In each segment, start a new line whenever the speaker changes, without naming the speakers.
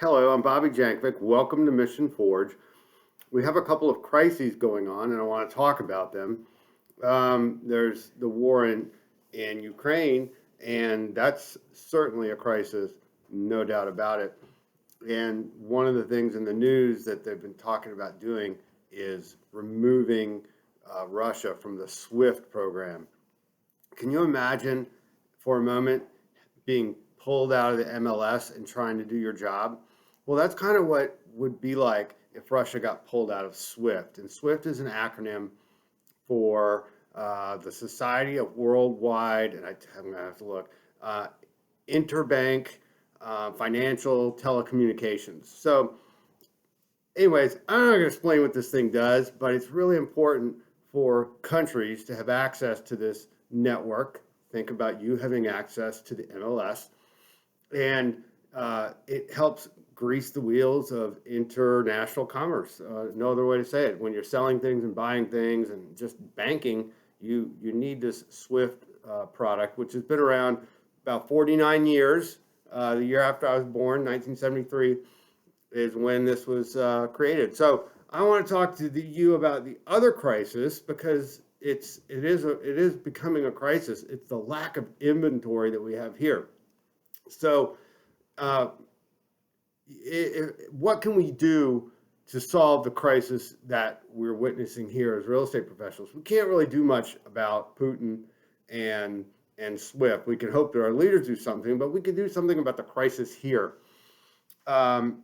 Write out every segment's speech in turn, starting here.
Hello, I'm Bobby Jankovic. Welcome to Mission Forge. We have a couple of crises going on, and I want to talk about them. There's the war in Ukraine, and that's certainly a crisis, no doubt about it. And one of the things in the news that they've been talking about doing is removing Russia from the SWIFT program. Can you imagine for a moment being pulled out of the MLS and trying to do your job? Well, that's kind of what would be like if Russia got pulled out of SWIFT. And SWIFT is an acronym for the Society of Worldwide, and I'm going to have to look, Interbank Financial Telecommunications. So anyways, I'm not going to explain what this thing does, but it's really important for countries to have access to this network. Think about you having access to the MLS, and it helps grease the wheels of international commerce. No other way to say it. When you're selling things and buying things and just banking, you need this SWIFT product, which has been around about 49 years. The year after I was born, 1973, is when this was created. So I want to talk to you about the other crisis, because it is becoming a crisis. It's the lack of inventory that we have here. So what can we do to solve the crisis that we're witnessing here as real estate professionals? We can't really do much about Putin and SWIFT. We can hope that our leaders do something, but we can do something about the crisis here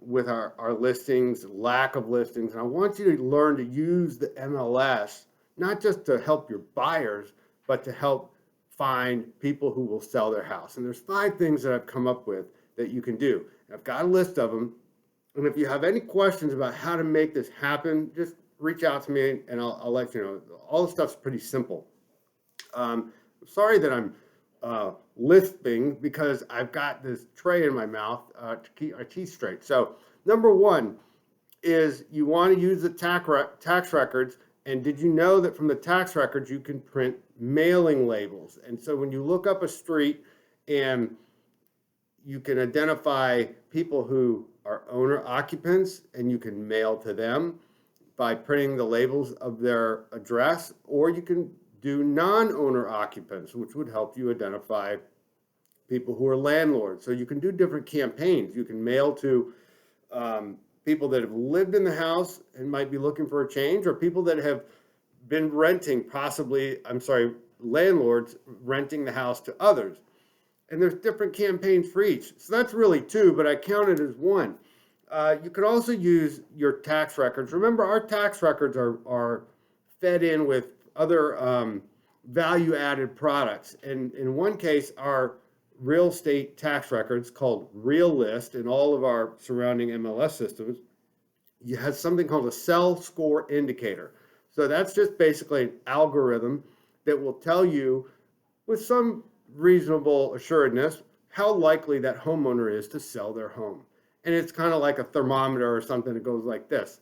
with our listings, lack of listings. And I want you to learn to use the MLS, not just to help your buyers, but to help find people who will sell their house. And there's 5 things that I've come up with that you can do. I've got a list of them. And if you have any questions about how to make this happen, just reach out to me and I'll let you know. All the stuff's pretty simple. I'm sorry that I'm lisping, because I've got this tray in my mouth to keep my teeth straight. So number 1 is you want to use the tax records. And did you know that from the tax records you can print mailing labels? And so when you look up a street, and you can identify people who are owner occupants, and you can mail to them by printing the labels of their address, or you can do non-owner occupants, which would help you identify people who are landlords. So you can do different campaigns. You can mail to people that have lived in the house and might be looking for a change, or people that have been renting, landlords renting the house to others. And there's different campaigns for each. So that's really 2, but I count it as 1. You could also use your tax records. Remember, our tax records are fed in with other value-added products. And in one case, our real estate tax records, called Real List, in all of our surrounding MLS systems, you have something called a sell score indicator. So that's just basically an algorithm that will tell you, with some reasonable assuredness, how likely that homeowner is to sell their home. And it's kind of like a thermometer or something that goes like this.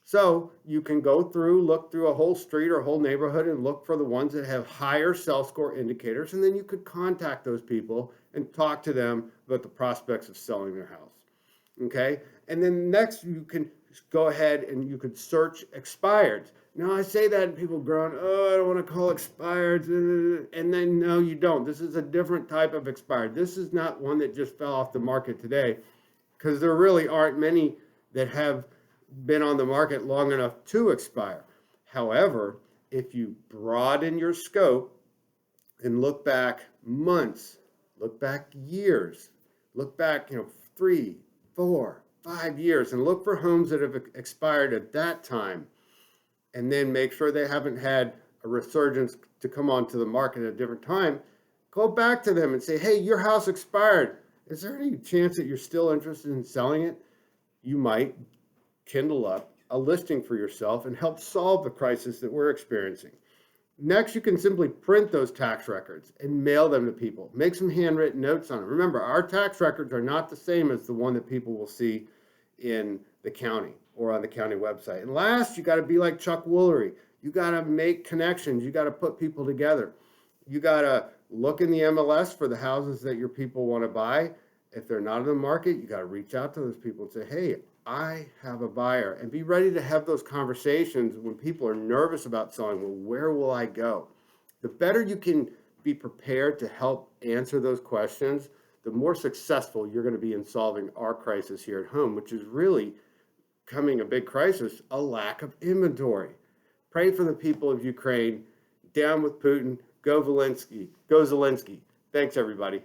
So you can go through, look through a whole street or a whole neighborhood and look for the ones that have higher sell score indicators, and then you could contact those people and talk to them about the prospects of selling their house. Okay? And then next, you can go ahead and you could search expireds. Now, I say that and people groan, oh, I don't want to call expireds. And then, no, you don't. This is a different type of expired. This is not one that just fell off the market today, because there really aren't many that have been on the market long enough to expire. However, if you broaden your scope and look back months, look back years, look back 3, 4, 5 years, and look for homes that have expired at that time, and then make sure they haven't had a resurgence to come onto the market at a different time, go back to them and say, hey, your house expired. Is there any chance that you're still interested in selling it? You might kindle up a listing for yourself and help solve the crisis that we're experiencing. Next, you can simply print those tax records and mail them to people. Make some handwritten notes on them. Remember, our tax records are not the same as the one that people will see in the county or on the county website. And last, you got to be like Chuck Woolery. You got to make connections. You got to put people together. You got to look in the MLS for the houses that your people want to buy, If they're not in the market, you got to reach out to those people and say, hey, I have a buyer, and be ready to have those conversations when people are nervous about selling. Well, where will I go? The better you can be prepared to help answer those questions, the more successful you're going to be in solving our crisis here at home, which is really coming a big crisis, a lack of inventory. Pray for the people of Ukraine. Down with Putin. Go Zelensky. Go Zelensky. Thanks, everybody.